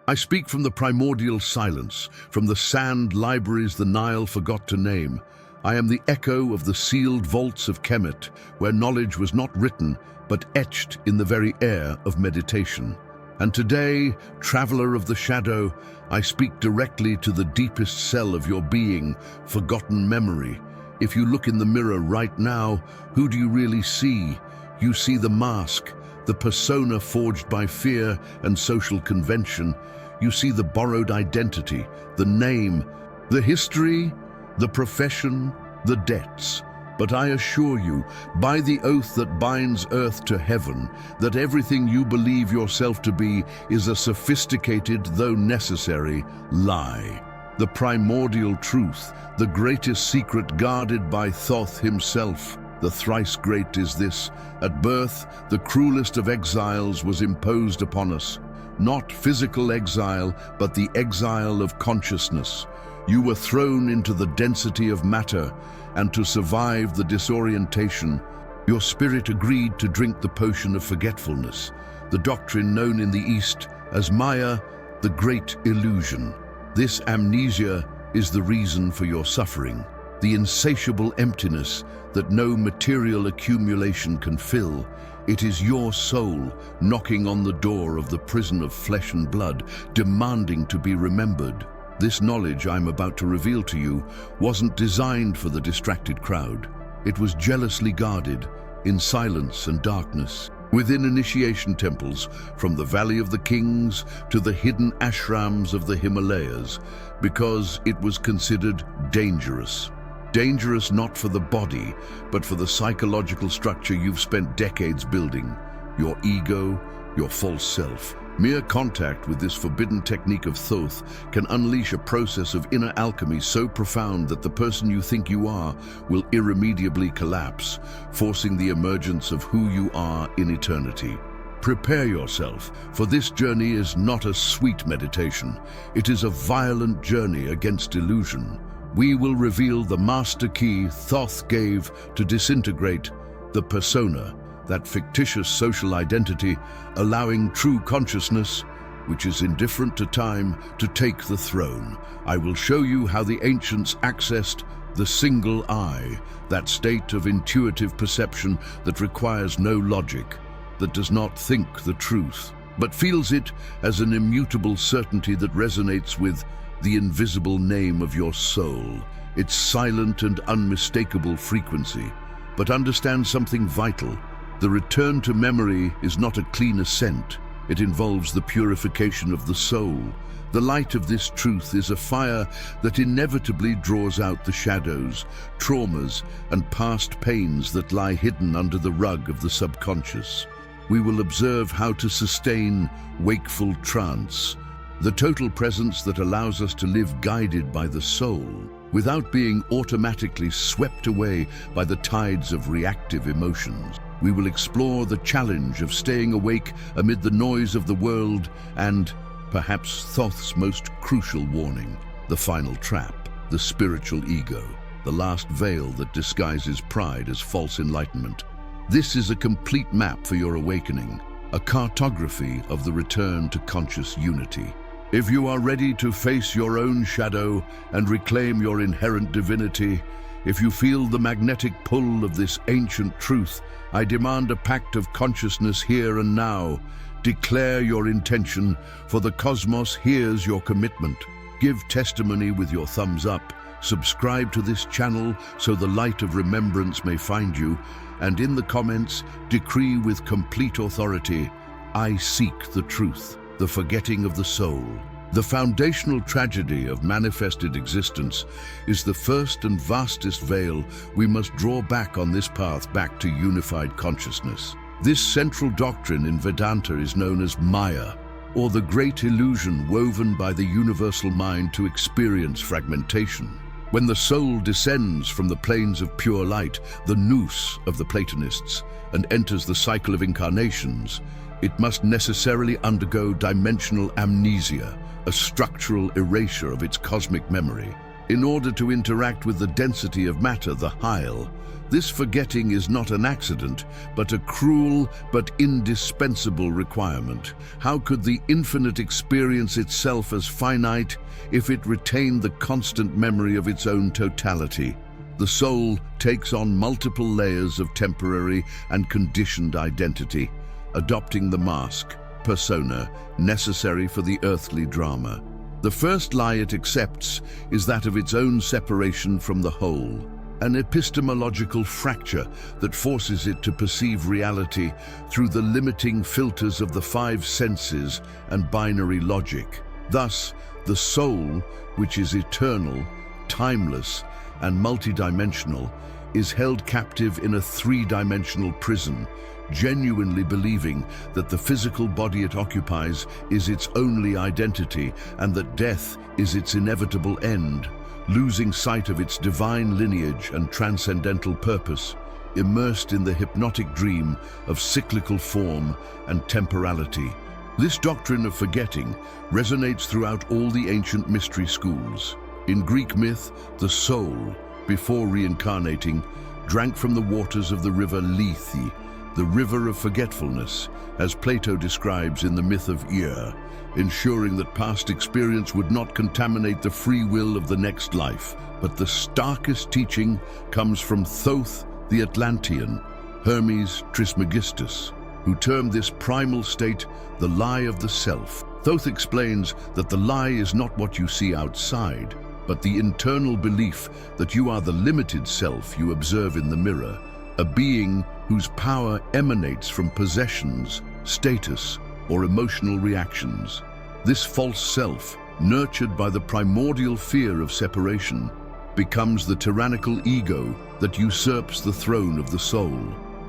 I speak from the primordial silence, from the sand libraries the Nile forgot to name. I am the echo of the sealed vaults of Kemet, where knowledge was not written, but etched in the very air of meditation. And today, traveler of the shadow, I speak directly to the deepest cell of your being, forgotten memory. If you look in the mirror right now, who do you really see? You see the mask, the persona forged by fear and social convention. You see the borrowed identity, the name, the history, the profession, the debts. But I assure you, by the oath that binds earth to heaven, that everything you believe yourself to be is a sophisticated, though necessary, lie. The primordial truth, the greatest secret guarded by Thoth himself. The thrice great is this: at birth, the cruelest of exiles was imposed upon us. Not physical exile, but the exile of consciousness. You were thrown into the density of matter, and to survive the disorientation, your spirit agreed to drink the potion of forgetfulness, the doctrine known in the East as Maya, the great illusion. This amnesia is the reason for your suffering, the insatiable emptiness that no material accumulation can fill. It is your soul knocking on the door of the prison of flesh and blood, demanding to be remembered. This knowledge I'm about to reveal to you wasn't designed for the distracted crowd. It was jealously guarded, in silence and darkness, within initiation temples, from the Valley of the Kings to the hidden ashrams of the Himalayas, because it was considered dangerous. Dangerous not for the body, but for the psychological structure you've spent decades building, your ego, your false self. Mere contact with this forbidden technique of Thoth can unleash a process of inner alchemy so profound that the person you think you are will irremediably collapse, forcing the emergence of who you are in eternity. Prepare yourself, for this journey is not a sweet meditation. It is a violent journey against illusion. We will reveal the master key Thoth gave to disintegrate the persona, that fictitious social identity, allowing true consciousness, which is indifferent to time, to take the throne. I will show you how the ancients accessed the single eye, that state of intuitive perception that requires no logic, that does not think the truth, but feels it as an immutable certainty that resonates with the invisible name of your soul, its silent and unmistakable frequency. But understand something vital. The return to memory is not a clean ascent. It involves the purification of the soul. The light of this truth is a fire that inevitably draws out the shadows, traumas, and past pains that lie hidden under the rug of the subconscious. We will observe how to sustain wakeful trance, the total presence that allows us to live guided by the soul, without being automatically swept away by the tides of reactive emotions. We will explore the challenge of staying awake amid the noise of the world and, perhaps Thoth's most crucial warning, the final trap, the spiritual ego, the last veil that disguises pride as false enlightenment. This is a complete map for your awakening, a cartography of the return to conscious unity. If you are ready to face your own shadow and reclaim your inherent divinity, if you feel the magnetic pull of this ancient truth, I demand a pact of consciousness here and now. Declare your intention, for the cosmos hears your commitment. Give testimony with your thumbs up. Subscribe to this channel so the light of remembrance may find you. And in the comments, decree with complete authority, I seek the truth, the forgetting of the soul. The foundational tragedy of manifested existence is the first and vastest veil we must draw back on this path back to unified consciousness. This central doctrine in Vedanta is known as Maya, or the great illusion woven by the universal mind to experience fragmentation. When the soul descends from the planes of pure light, the nous of the Platonists, and enters the cycle of incarnations, it must necessarily undergo dimensional amnesia, a structural erasure of its cosmic memory. in order to interact with the density of matter, the Heil. This forgetting is not an accident, but a cruel but indispensable requirement. How could the infinite experience itself as finite if it retained the constant memory of its own totality? The soul takes on multiple layers of temporary and conditioned identity, adopting the mask, persona, necessary for the earthly drama. The first lie it accepts is that of its own separation from the whole, an epistemological fracture that forces it to perceive reality through the limiting filters of the five senses and binary logic. Thus, the soul, which is eternal, timeless, and multidimensional, is held captive in a three-dimensional prison, genuinely believing that the physical body it occupies is its only identity and that death is its inevitable end, losing sight of its divine lineage and transcendental purpose, immersed in the hypnotic dream of cyclical form and temporality. This doctrine of forgetting resonates throughout all the ancient mystery schools. In Greek myth, the soul, before reincarnating, drank from the waters of the river Lethe, the river of forgetfulness, as Plato describes in the myth of Ea, ensuring that past experience would not contaminate the free will of the next life. But the starkest teaching comes from Thoth the Atlantean, Hermes Trismegistus, who termed this primal state the lie of the self. Thoth explains that the lie is not what you see outside, but the internal belief that you are the limited self you observe in the mirror, a being whose power emanates from possessions, status, or emotional reactions. This false self, nurtured by the primordial fear of separation, becomes the tyrannical ego that usurps the throne of the soul,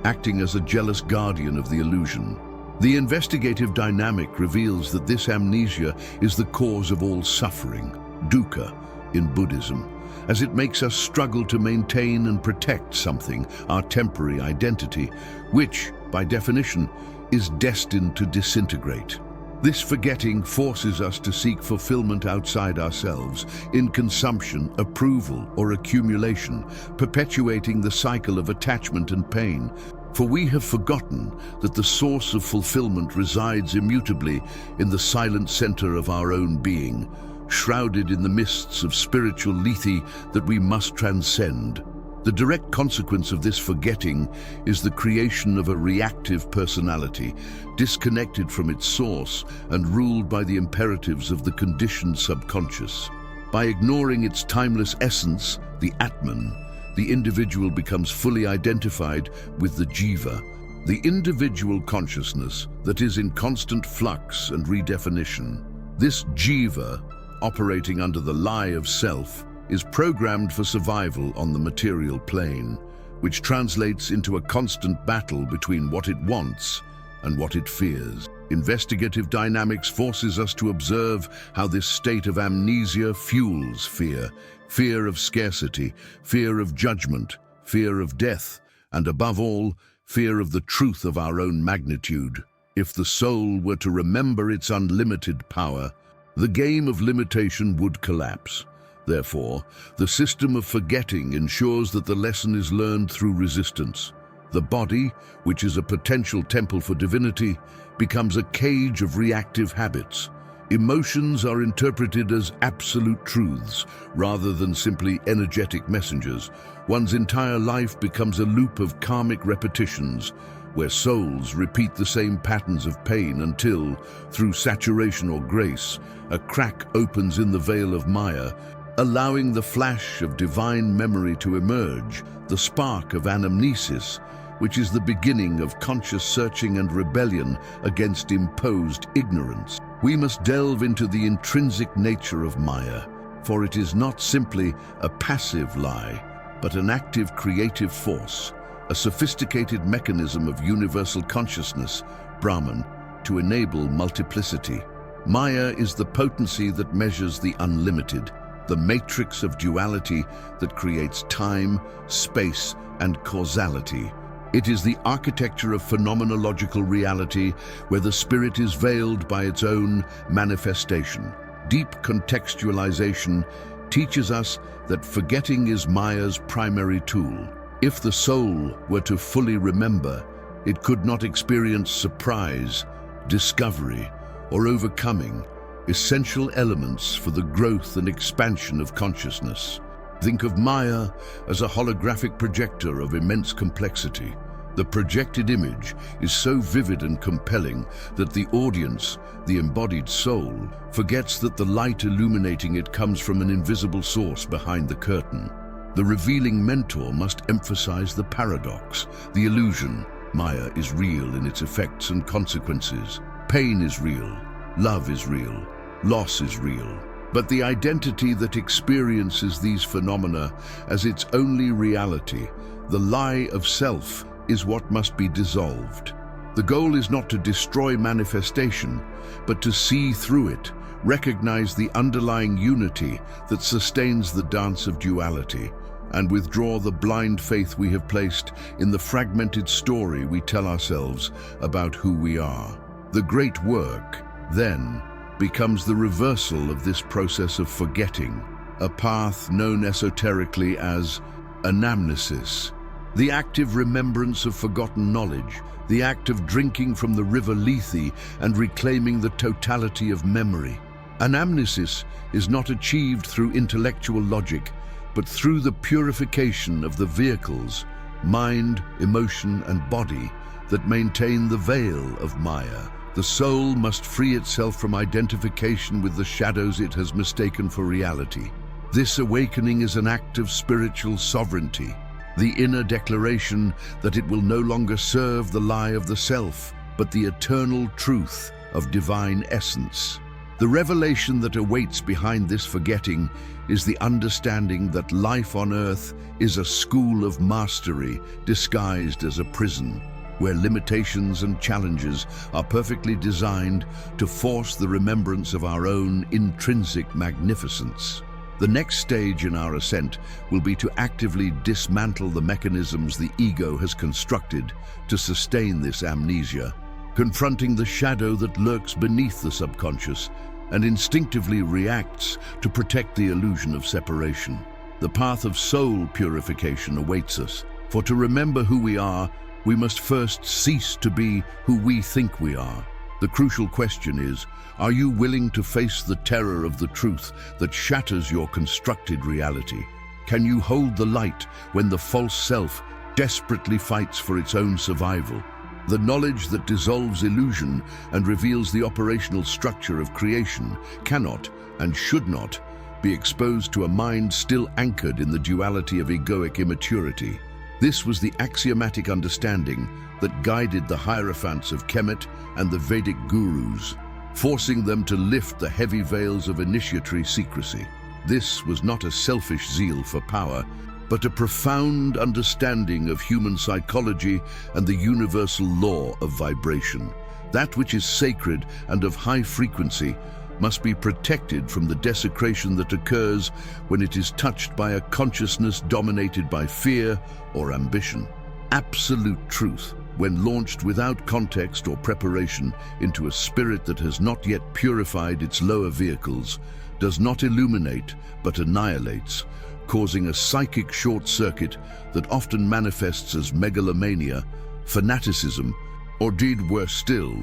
acting as a jealous guardian of the illusion. The investigative dynamic reveals that this amnesia is the cause of all suffering, dukkha, in Buddhism, as it makes us struggle to maintain and protect something, our temporary identity, which, by definition, is destined to disintegrate. This forgetting forces us to seek fulfillment outside ourselves, in consumption, approval, or accumulation, perpetuating the cycle of attachment and pain. For we have forgotten that the source of fulfillment resides immutably in the silent center of our own being, shrouded in the mists of spiritual lethe that we must transcend. The direct consequence of this forgetting is the creation of a reactive personality, disconnected from its source and ruled by the imperatives of the conditioned subconscious. By ignoring its timeless essence, the Atman, the individual becomes fully identified with the Jiva, the individual consciousness that is in constant flux and redefinition. This Jiva, operating under the lie of self, is programmed for survival on the material plane, which translates into a constant battle between what it wants and what it fears. Investigative dynamics forces us to observe how this state of amnesia fuels fear, fear of scarcity, fear of judgment, fear of death, and above all, fear of the truth of our own magnitude. If the soul were to remember its unlimited power, the game of limitation would collapse. Therefore, the system of forgetting ensures that the lesson is learned through resistance. The body, which is a potential temple for divinity, becomes a cage of reactive habits. Emotions are interpreted as absolute truths rather than simply energetic messengers. One's entire life becomes a loop of karmic repetitions, where souls repeat the same patterns of pain until, through saturation or grace, a crack opens in the veil of Maya, allowing the flash of divine memory to emerge, the spark of anamnesis, which is the beginning of conscious searching and rebellion against imposed ignorance. We must delve into the intrinsic nature of Maya, for it is not simply a passive lie, but an active creative force, a sophisticated mechanism of universal consciousness, Brahman, to enable multiplicity. Maya is the potency that measures the unlimited, the matrix of duality that creates time, space, and causality. It is the architecture of phenomenological reality where the spirit is veiled by its own manifestation. Deep contextualization teaches us that forgetting is Maya's primary tool. If the soul were to fully remember, it could not experience surprise, discovery, or overcoming, essential elements for the growth and expansion of consciousness. Think of Maya as a holographic projector of immense complexity. The projected image is so vivid and compelling that the audience, the embodied soul, forgets that the light illuminating it comes from an invisible source behind the curtain. The revealing mentor must emphasize the paradox, the illusion. Maya is real in its effects and consequences. Pain is real, love is real, loss is real. But the identity that experiences these phenomena as its only reality, the lie of self, is what must be dissolved. The goal is not to destroy manifestation, but to see through it, recognize the underlying unity that sustains the dance of duality, and withdraw the blind faith we have placed in the fragmented story we tell ourselves about who we are. The great work, then, becomes the reversal of this process of forgetting, a path known esoterically as anamnesis. The active remembrance of forgotten knowledge, the act of drinking from the river Lethe and reclaiming the totality of memory. Anamnesis is not achieved through intellectual logic, but through the purification of the vehicles, mind, emotion, and body, that maintain the veil of Maya. The soul must free itself from identification with the shadows it has mistaken for reality. This awakening is an act of spiritual sovereignty, the inner declaration that it will no longer serve the lie of the self, but the eternal truth of divine essence. The revelation that awaits behind this forgetting is the understanding that life on earth is a school of mastery disguised as a prison, where limitations and challenges are perfectly designed to force the remembrance of our own intrinsic magnificence. The next stage in our ascent will be to actively dismantle the mechanisms the ego has constructed to sustain this amnesia, confronting the shadow that lurks beneath the subconscious and instinctively reacts to protect the illusion of separation. The path of soul purification awaits us, for to remember who we are, we must first cease to be who we think we are. The crucial question is, are you willing to face the terror of the truth that shatters your constructed reality? Can you hold the light when the false self desperately fights for its own survival? The knowledge that dissolves illusion and reveals the operational structure of creation cannot and should not be exposed to a mind still anchored in the duality of egoic immaturity. This was the axiomatic understanding that guided the hierophants of Kemet and the Vedic gurus, forcing them to lift the heavy veils of initiatory secrecy. This was not a selfish zeal for power, but a profound understanding of human psychology and the universal law of vibration. That which is sacred and of high frequency must be protected from the desecration that occurs when it is touched by a consciousness dominated by fear or ambition. Absolute truth, when launched without context or preparation into a spirit that has not yet purified its lower vehicles, does not illuminate but annihilates, causing a psychic short circuit that often manifests as megalomania, fanaticism, or indeed worse still,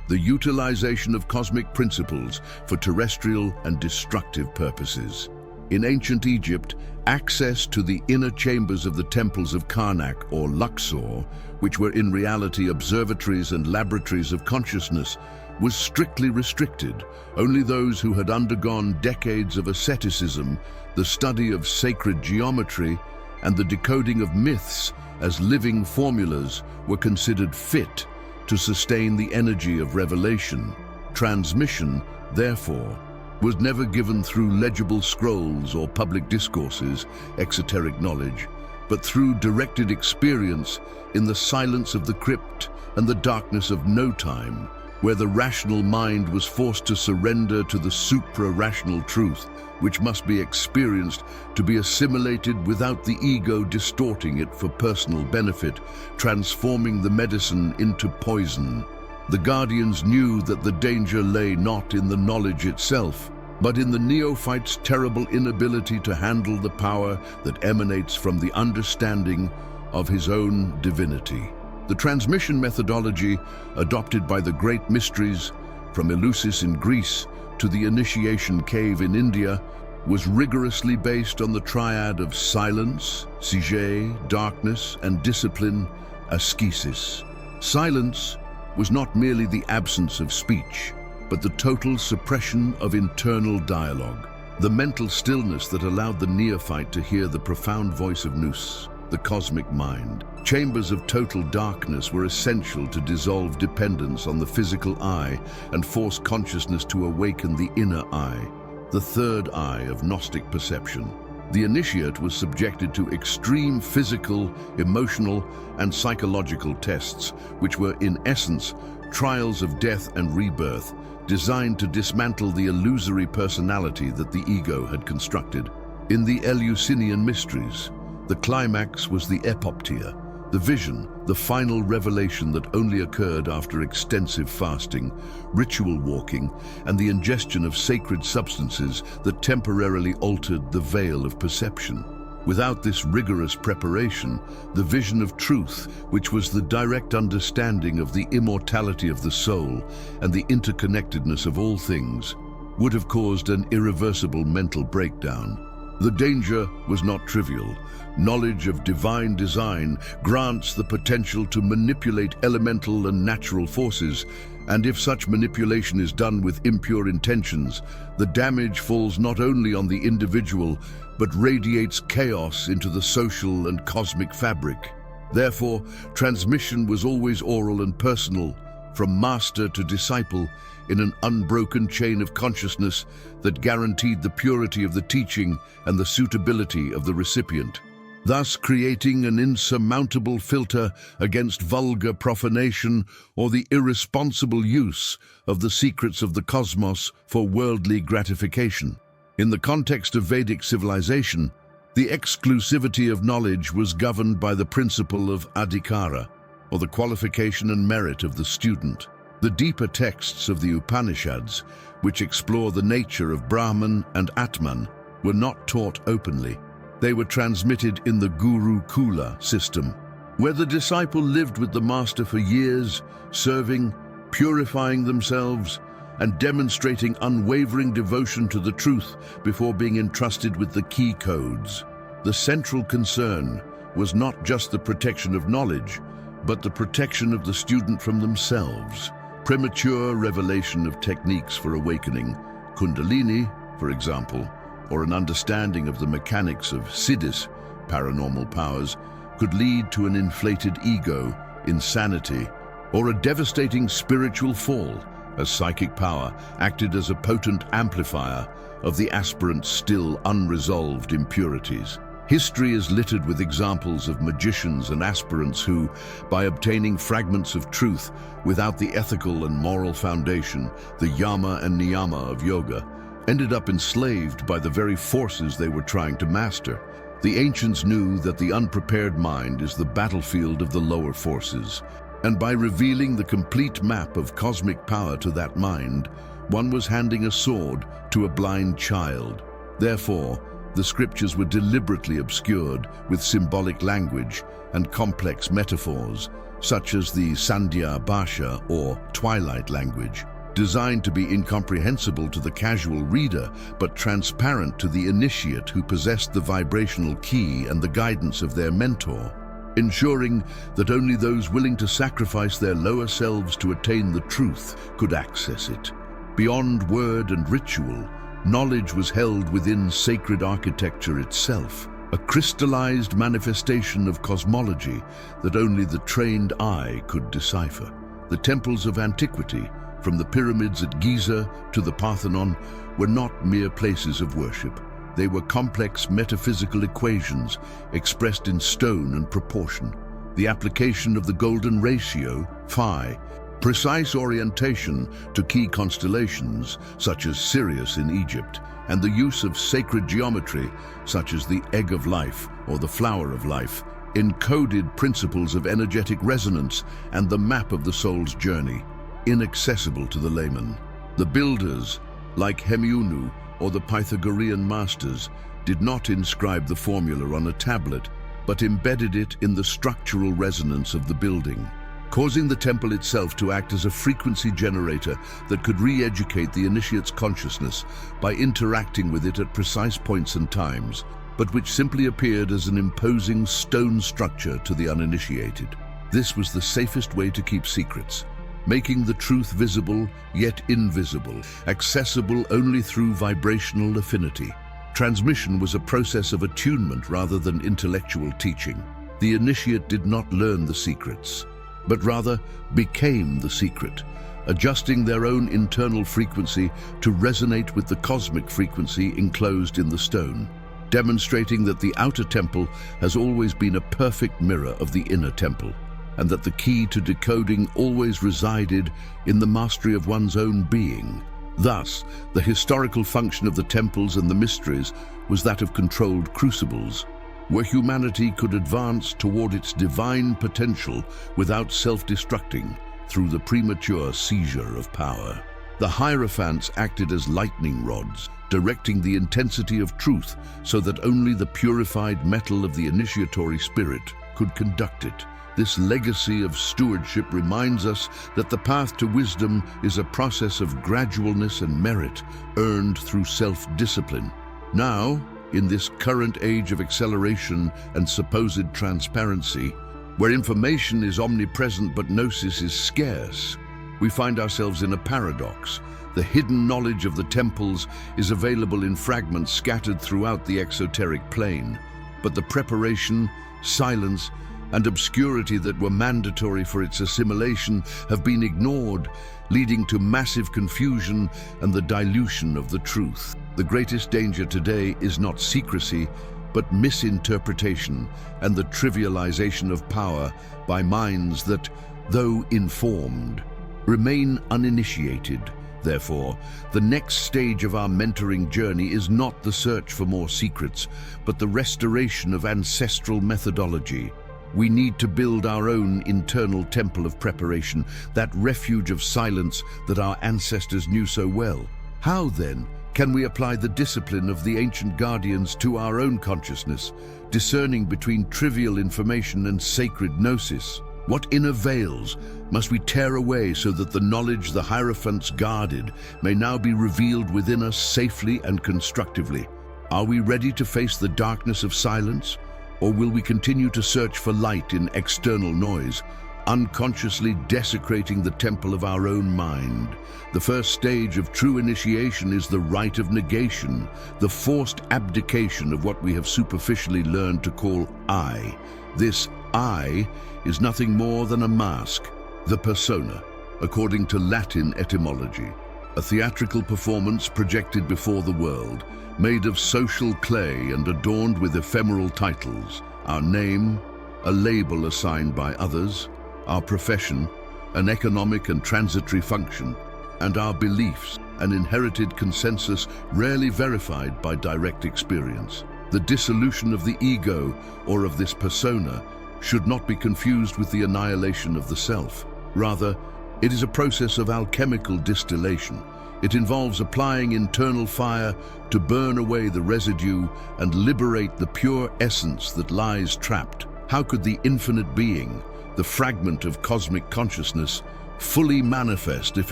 the utilization of cosmic principles for terrestrial and destructive purposes. In ancient Egypt, access to the inner chambers of the temples of Karnak or Luxor, which were in reality observatories and laboratories of consciousness, was strictly restricted. Only those who had undergone decades of asceticism, the study of sacred geometry, and the decoding of myths as living formulas were considered fit to sustain the energy of revelation. Transmission, therefore, was never given through legible scrolls or public discourses, exoteric knowledge, but through directed experience in the silence of the crypt and the darkness of no time, where the rational mind was forced to surrender to the supra-rational truth, which must be experienced to be assimilated without the ego distorting it for personal benefit, transforming the medicine into poison. The guardians knew that the danger lay not in the knowledge itself, but in the neophyte's terrible inability to handle the power that emanates from the understanding of his own divinity. The transmission methodology adopted by the great mysteries, from Eleusis in Greece to the initiation cave in India, was rigorously based on the triad of silence, sige, darkness, and discipline, ascesis. Silence was not merely the absence of speech, but the total suppression of internal dialogue, the mental stillness that allowed the neophyte to hear the profound voice of Nous, the cosmic mind. Chambers of total darkness were essential to dissolve dependence on the physical eye and force consciousness to awaken the inner eye, the third eye of Gnostic perception. The initiate was subjected to extreme physical, emotional, and psychological tests, which were in essence trials of death and rebirth, designed to dismantle the illusory personality that the ego had constructed. In the Eleusinian mysteries, the climax was the epoptea, the vision, the final revelation that only occurred after extensive fasting, ritual walking, and the ingestion of sacred substances that temporarily altered the veil of perception. Without this rigorous preparation, the vision of truth, which was the direct understanding of the immortality of the soul and the interconnectedness of all things, would have caused an irreversible mental breakdown. The danger was not trivial. Knowledge of divine design grants the potential to manipulate elemental and natural forces, and if such manipulation is done with impure intentions, the damage falls not only on the individual, but radiates chaos into the social and cosmic fabric. Therefore, transmission was always oral and personal, from master to disciple, in an unbroken chain of consciousness that guaranteed the purity of the teaching and the suitability of the recipient, thus creating an insurmountable filter against vulgar profanation or the irresponsible use of the secrets of the cosmos for worldly gratification. In the context of Vedic civilization, the exclusivity of knowledge was governed by the principle of adhikara, or the qualification and merit of the student. The deeper texts of the Upanishads, which explore the nature of Brahman and Atman, were not taught openly. They were transmitted in the Gurukula system, where the disciple lived with the master for years, serving, purifying themselves, and demonstrating unwavering devotion to the truth before being entrusted with the key codes. The central concern was not just the protection of knowledge, but the protection of the student from themselves. Premature revelation of techniques for awakening, Kundalini, for example, or an understanding of the mechanics of siddhis, paranormal powers, could lead to an inflated ego, insanity, or a devastating spiritual fall, as psychic power acted as a potent amplifier of the aspirant's still unresolved impurities. History is littered with examples of magicians and aspirants who, by obtaining fragments of truth without the ethical and moral foundation, the yama and niyama of yoga, ended up enslaved by the very forces they were trying to master. The ancients knew that the unprepared mind is the battlefield of the lower forces, and by revealing the complete map of cosmic power to that mind, one was handing a sword to a blind child. Therefore, the scriptures were deliberately obscured with symbolic language and complex metaphors, such as the Sandhya Bhasha or twilight language, designed to be incomprehensible to the casual reader, but transparent to the initiate who possessed the vibrational key and the guidance of their mentor, ensuring that only those willing to sacrifice their lower selves to attain the truth could access it. Beyond word and ritual, knowledge was held within sacred architecture itself, a crystallized manifestation of cosmology that only the trained eye could decipher. The temples of antiquity, from the pyramids at Giza to the Parthenon, were not mere places of worship. They were complex metaphysical equations expressed in stone and proportion. The application of the golden ratio, phi, precise orientation to key constellations, such as Sirius in Egypt, and the use of sacred geometry, such as the egg of life or the flower of life, encoded principles of energetic resonance and the map of the soul's journey, inaccessible to the layman. The builders, like Hemiunu, or the Pythagorean masters did not inscribe the formula on a tablet, but embedded it in the structural resonance of the building, causing the temple itself to act as a frequency generator that could re-educate the initiate's consciousness by interacting with it at precise points and times, but which simply appeared as an imposing stone structure to the uninitiated. This was the safest way to keep secrets, making the truth visible yet invisible, accessible only through vibrational affinity. Transmission was a process of attunement rather than intellectual teaching. The initiate did not learn the secrets, but rather became the secret, adjusting their own internal frequency to resonate with the cosmic frequency enclosed in the stone, demonstrating that the outer temple has always been a perfect mirror of the inner temple, and that the key to decoding always resided in the mastery of one's own being. Thus, the historical function of the temples and the mysteries was that of controlled crucibles, where humanity could advance toward its divine potential without self-destructing through the premature seizure of power. The hierophants acted as lightning rods, directing the intensity of truth so that only the purified metal of the initiatory spirit could conduct it. This legacy of stewardship reminds us that the path to wisdom is a process of gradualness and merit earned through self-discipline. Now, in this current age of acceleration and supposed transparency, where information is omnipresent but gnosis is scarce, we find ourselves in a paradox. The hidden knowledge of the temples is available in fragments scattered throughout the exoteric plane, but the preparation, silence, and obscurity that were mandatory for its assimilation have been ignored, leading to massive confusion and the dilution of the truth. The greatest danger today is not secrecy, but misinterpretation and the trivialization of power by minds that, though informed, remain uninitiated. Therefore, the next stage of our mentoring journey is not the search for more secrets, but the restoration of ancestral methodology. We need to build our own internal temple of preparation, that refuge of silence that our ancestors knew so well. How, then, can we apply the discipline of the ancient guardians to our own consciousness, discerning between trivial information and sacred gnosis? What inner veils must we tear away so that the knowledge the hierophants guarded may now be revealed within us safely and constructively? Are we ready to face the darkness of silence? Or will we continue to search for light in external noise, unconsciously desecrating the temple of our own mind? The first stage of true initiation is the rite of negation, the forced abdication of what we have superficially learned to call I. This I is nothing more than a mask, the persona, according to Latin etymology, a theatrical performance projected before the world, made of social clay and adorned with ephemeral titles: our name, a label assigned by others, our profession, an economic and transitory function, and our beliefs, an inherited consensus rarely verified by direct experience. The dissolution of the ego, or of this persona, should not be confused with the annihilation of the self. Rather, it is a process of alchemical distillation. It involves applying internal fire to burn away the residue and liberate the pure essence that lies trapped. How could the infinite being, the fragment of cosmic consciousness, fully manifest if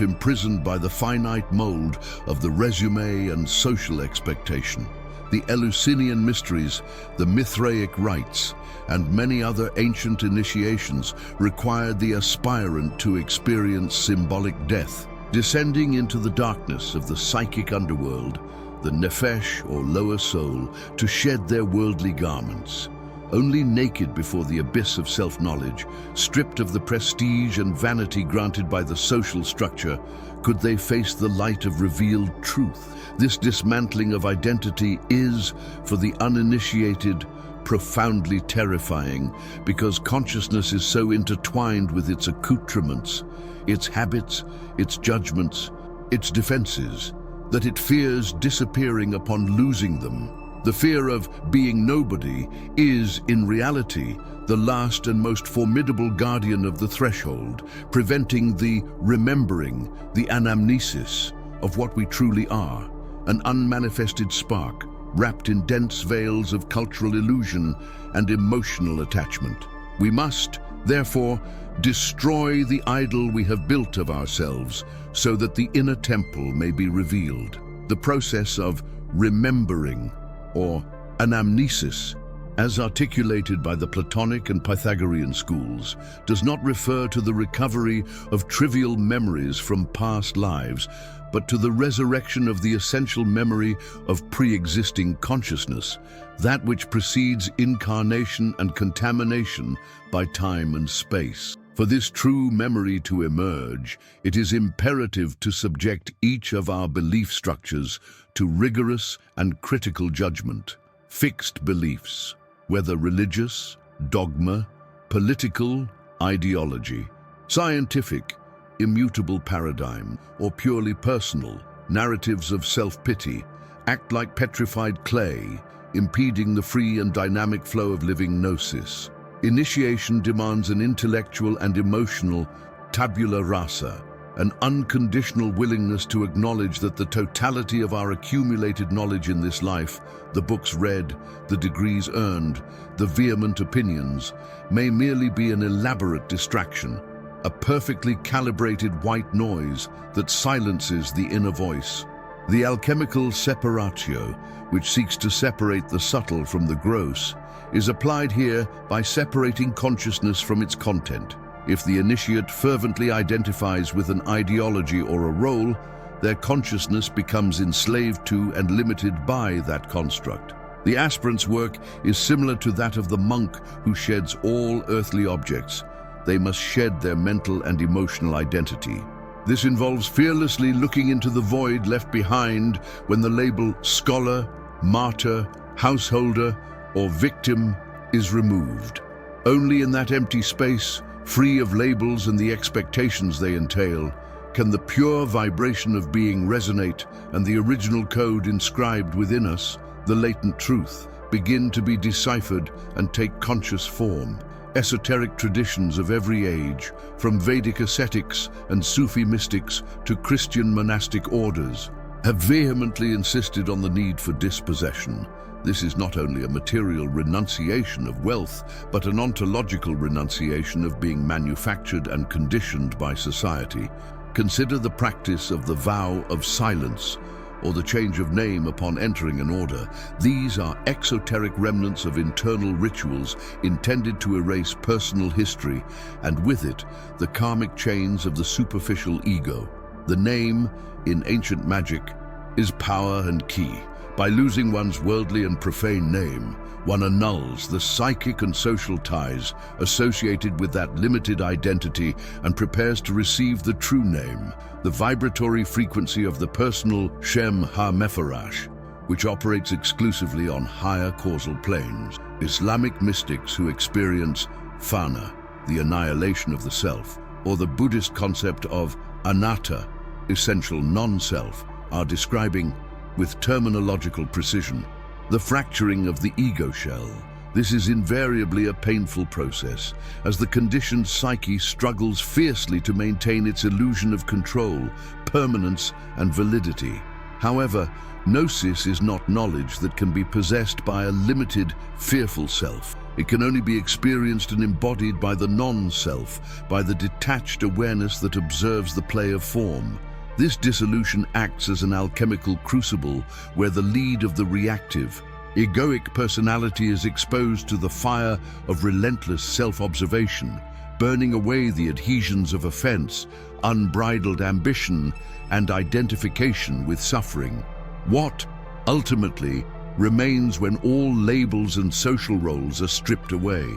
imprisoned by the finite mold of the resume and social expectation? The Eleusinian mysteries, the Mithraic rites, and many other ancient initiations required the aspirant to experience symbolic death, descending into the darkness of the psychic underworld, the nefesh or lower soul, to shed their worldly garments. Only naked before the abyss of self-knowledge, stripped of the prestige and vanity granted by the social structure, could they face the light of revealed truth. This dismantling of identity is, for the uninitiated, profoundly terrifying, because consciousness is so intertwined with its accoutrements, its habits, its judgments, its defenses, that it fears disappearing upon losing them. The fear of being nobody is, in reality, the last and most formidable guardian of the threshold, preventing the remembering, the anamnesis of what we truly are. an unmanifested spark, wrapped in dense veils of cultural illusion and emotional attachment. We must, therefore, destroy the idol we have built of ourselves so that the inner temple may be revealed. The process of remembering, or anamnesis, as articulated by the Platonic and Pythagorean schools, does not refer to the recovery of trivial memories from past lives, but to the resurrection of the essential memory of pre-existing consciousness, that which precedes incarnation and contamination by time and space. For this true memory to emerge, it is imperative to subject each of our belief structures to rigorous and critical judgment. Fixed beliefs, whether religious, dogma, political, ideology, scientific, immutable paradigm, or purely personal, narratives of self-pity, act like petrified clay, impeding the free and dynamic flow of living gnosis. Initiation demands an intellectual and emotional tabula rasa, an unconditional willingness to acknowledge that the totality of our accumulated knowledge in this life, the books read, the degrees earned, the vehement opinions, may merely be an elaborate distraction, a perfectly calibrated white noise that silences the inner voice. The alchemical separatio, which seeks to separate the subtle from the gross, is applied here by separating consciousness from its content. If the initiate fervently identifies with an ideology or a role, their consciousness becomes enslaved to and limited by that construct. The aspirant's work is similar to that of the monk who sheds all earthly objects. They must shed their mental and emotional identity. This involves fearlessly looking into the void left behind when the label scholar, martyr, householder, or victim is removed. Only in that empty space, free of labels and the expectations they entail, can the pure vibration of being resonate and the original code inscribed within us, the latent truth, begin to be deciphered and take conscious form. Esoteric traditions of every age, from Vedic ascetics and Sufi mystics to Christian monastic orders, have vehemently insisted on the need for dispossession. This is not only a material renunciation of wealth, but an ontological renunciation of being manufactured and conditioned by society. Consider the practice of the vow of silence, or the change of name upon entering an order. These are exoteric remnants of internal rituals intended to erase personal history, and with it, the karmic chains of the superficial ego. The name, in ancient magic, is power and key. By losing one's worldly and profane name, one annuls the psychic and social ties associated with that limited identity and prepares to receive the true name, the vibratory frequency of the personal Shem HaMepharash, which operates exclusively on higher causal planes. Islamic mystics who experience fana, the annihilation of the self, or the Buddhist concept of anatta, essential non-self, are describing with terminological precision the fracturing of the ego shell. This is invariably a painful process, as the conditioned psyche struggles fiercely to maintain its illusion of control, permanence, and validity. However, gnosis is not knowledge that can be possessed by a limited, fearful self. It can only be experienced and embodied by the non-self, by the detached awareness that observes the play of form. This dissolution acts as an alchemical crucible where the lead of the reactive, egoic personality is exposed to the fire of relentless self-observation, burning away the adhesions of offense, unbridled ambition, and identification with suffering. What, ultimately, remains when all labels and social roles are stripped away?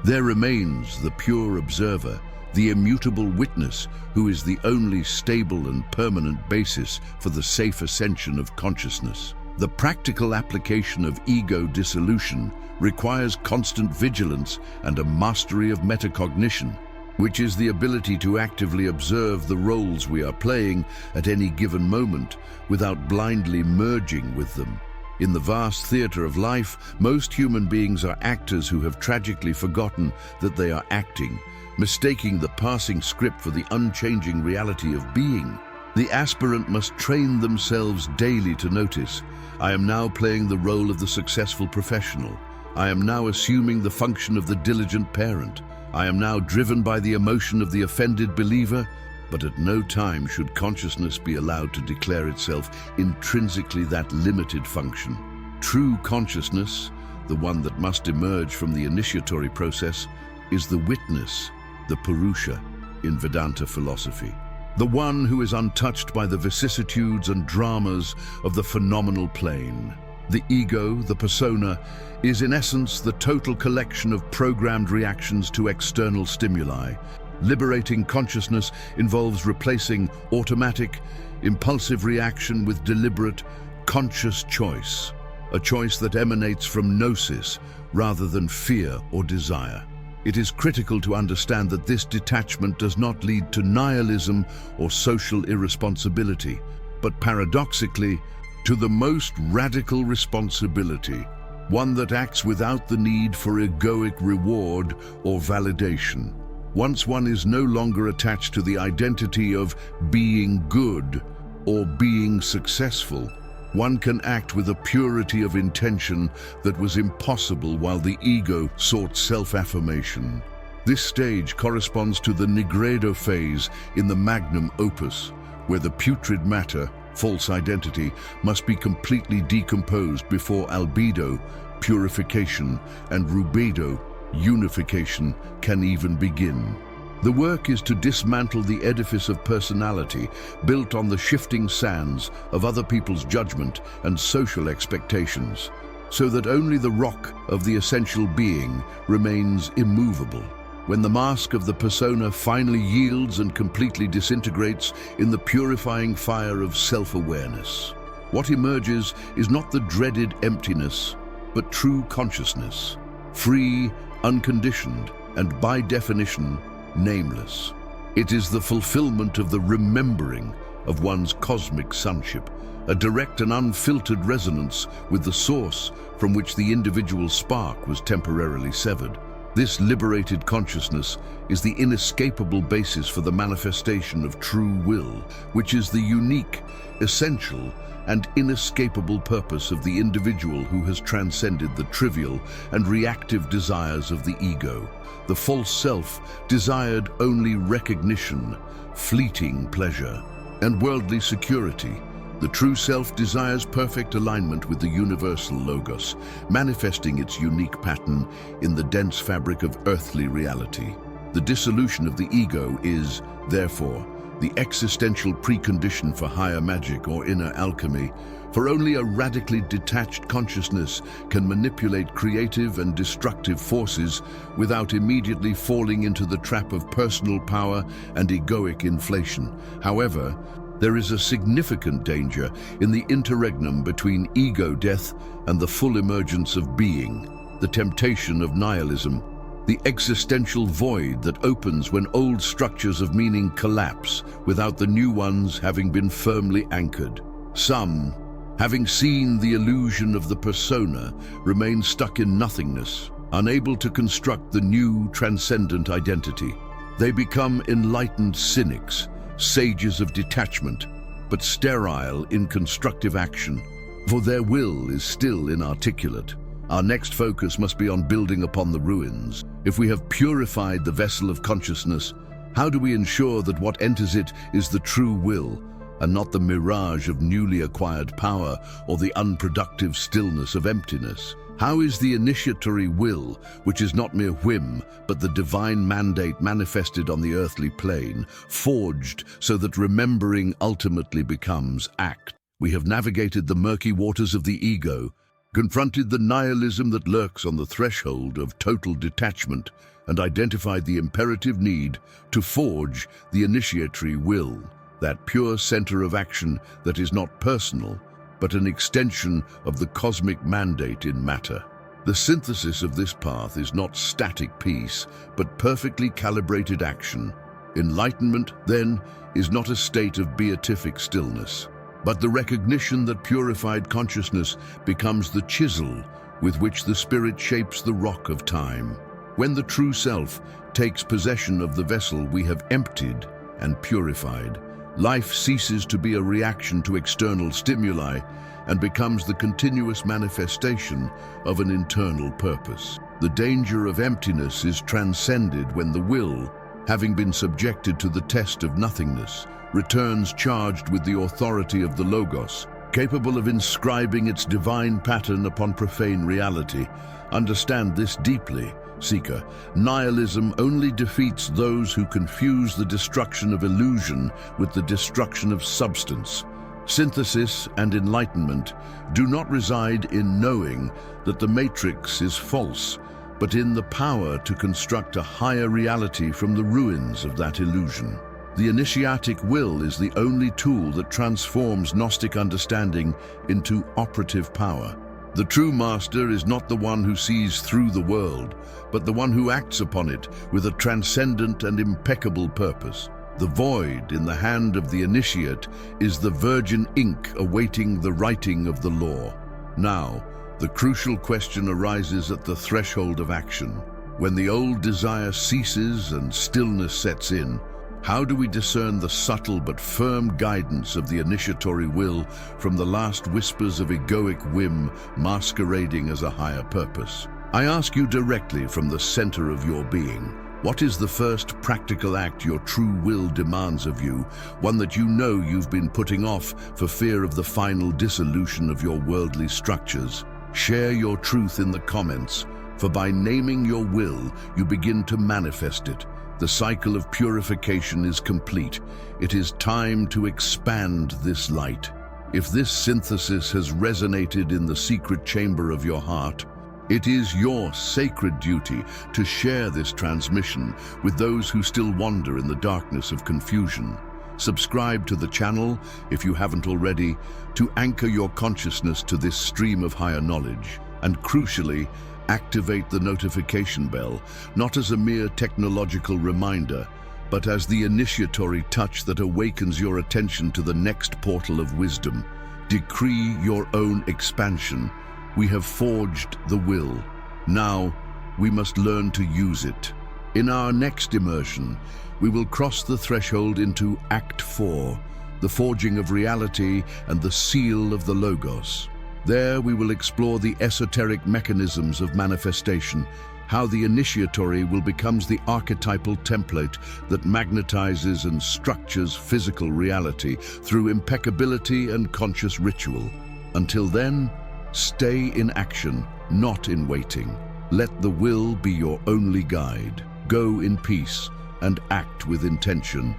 There remains the pure observer, the immutable witness, who is the only stable and permanent basis for the safe ascension of consciousness. The practical application of ego dissolution requires constant vigilance and a mastery of metacognition, which is the ability to actively observe the roles we are playing at any given moment without blindly merging with them. In the vast theater of life, most human beings are actors who have tragically forgotten that they are acting, mistaking the passing script for the unchanging reality of being. The aspirant must train themselves daily to notice, I am now playing the role of the successful professional. I am now assuming the function of the diligent parent. I am now driven by the emotion of the offended believer, but at no time should consciousness be allowed to declare itself intrinsically that limited function. True consciousness, the one that must emerge from the initiatory process, is the witness, the Purusha, in Vedanta philosophy. The one who is untouched by the vicissitudes and dramas of the phenomenal plane. The ego, the persona, is in essence the total collection of programmed reactions to external stimuli. Liberating consciousness involves replacing automatic, impulsive reaction with deliberate, conscious choice. A choice that emanates from gnosis rather than fear or desire. It is critical to understand that this detachment does not lead to nihilism or social irresponsibility, but paradoxically, to the most radical responsibility, one that acts without the need for egoic reward or validation. Once one is no longer attached to the identity of being good or being successful, one can act with a purity of intention that was impossible while the ego sought self-affirmation. This stage corresponds to the nigredo phase in the magnum opus, where the putrid matter, false identity, must be completely decomposed before albedo, purification, and rubedo, unification, can even begin. The work is to dismantle the edifice of personality built on the shifting sands of other people's judgment and social expectations, so that only the rock of the essential being remains immovable. When the mask of the persona finally yields and completely disintegrates in the purifying fire of self-awareness, what emerges is not the dreaded emptiness, but true consciousness, free, unconditioned, and by definition, nameless. It is the fulfillment of the remembering of one's cosmic sonship, a direct and unfiltered resonance with the source from which the individual spark was temporarily severed. This liberated consciousness is the inescapable basis for the manifestation of true will, which is the unique, essential, and inescapable purpose of the individual who has transcended the trivial and reactive desires of the ego. The false self desired only recognition, fleeting pleasure, and worldly security. The true self desires perfect alignment with the universal logos, manifesting its unique pattern in the dense fabric of earthly reality. The dissolution of the ego is, therefore, the existential precondition for higher magic or inner alchemy, for only a radically detached consciousness can manipulate creative and destructive forces without immediately falling into the trap of personal power and egoic inflation. However, there is a significant danger in the interregnum between ego death and the full emergence of being, the temptation of nihilism, the existential void that opens when old structures of meaning collapse without the new ones having been firmly anchored. Some, having seen the illusion of the persona, remain stuck in nothingness, unable to construct the new transcendent identity. They become enlightened cynics, sages of detachment, but sterile in constructive action, for their will is still inarticulate. Our next focus must be on building upon the ruins. If we have purified the vessel of consciousness, how do we ensure that what enters it is the true will, and not the mirage of newly acquired power or the unproductive stillness of emptiness? How is the initiatory will, which is not mere whim, but the divine mandate manifested on the earthly plane, forged so that remembering ultimately becomes act? We have navigated the murky waters of the ego, confronted the nihilism that lurks on the threshold of total detachment, and identified the imperative need to forge the initiatory will, that pure center of action that is not personal, but an extension of the cosmic mandate in matter. The synthesis of this path is not static peace, but perfectly calibrated action. Enlightenment, then, is not a state of beatific stillness, but the recognition that purified consciousness becomes the chisel with which the spirit shapes the rock of time. When the true self takes possession of the vessel we have emptied and purified, Life ceases to be a reaction to external stimuli and becomes the continuous manifestation of an internal purpose. The danger of emptiness is transcended when the will, having been subjected to the test of nothingness, returns charged with the authority of the Logos, capable of inscribing its divine pattern upon profane reality. Understand this deeply, seeker. Nihilism only defeats those who confuse the destruction of illusion with the destruction of substance. Synthesis and enlightenment do not reside in knowing that the matrix is false, but in the power to construct a higher reality from the ruins of that illusion. The initiatic will is the only tool that transforms Gnostic understanding into operative power. The true master is not the one who sees through the world, but the one who acts upon it with a transcendent and impeccable purpose. The void in the hand of the initiate is the virgin ink awaiting the writing of the law. Now, the crucial question arises at the threshold of action. When the old desire ceases and stillness sets in, how do we discern the subtle but firm guidance of the initiatory will from the last whispers of egoic whim masquerading as a higher purpose? I ask you directly from the center of your being. What is the first practical act your true will demands of you, one that you know you've been putting off for fear of the final dissolution of your worldly structures? Share your truth in the comments, for by naming your will, you begin to manifest it. The cycle of purification is complete. It is time to expand this light. If this synthesis has resonated in the secret chamber of your heart, it is your sacred duty to share this transmission with those who still wander in the darkness of confusion. Subscribe to the channel, if you haven't already, to anchor your consciousness to this stream of higher knowledge. And crucially, activate the notification bell, not as a mere technological reminder, but as the initiatory touch that awakens your attention to the next portal of wisdom. Decree your own expansion. We have forged the will. Now, we must learn to use it. In our next immersion, we will cross the threshold into Act 4, the forging of reality and the seal of the Logos. There we will explore the esoteric mechanisms of manifestation, how the initiatory will become the archetypal template that magnetizes and structures physical reality through impeccability and conscious ritual. Until then, stay in action, not in waiting. Let the will be your only guide. Go in peace and act with intention.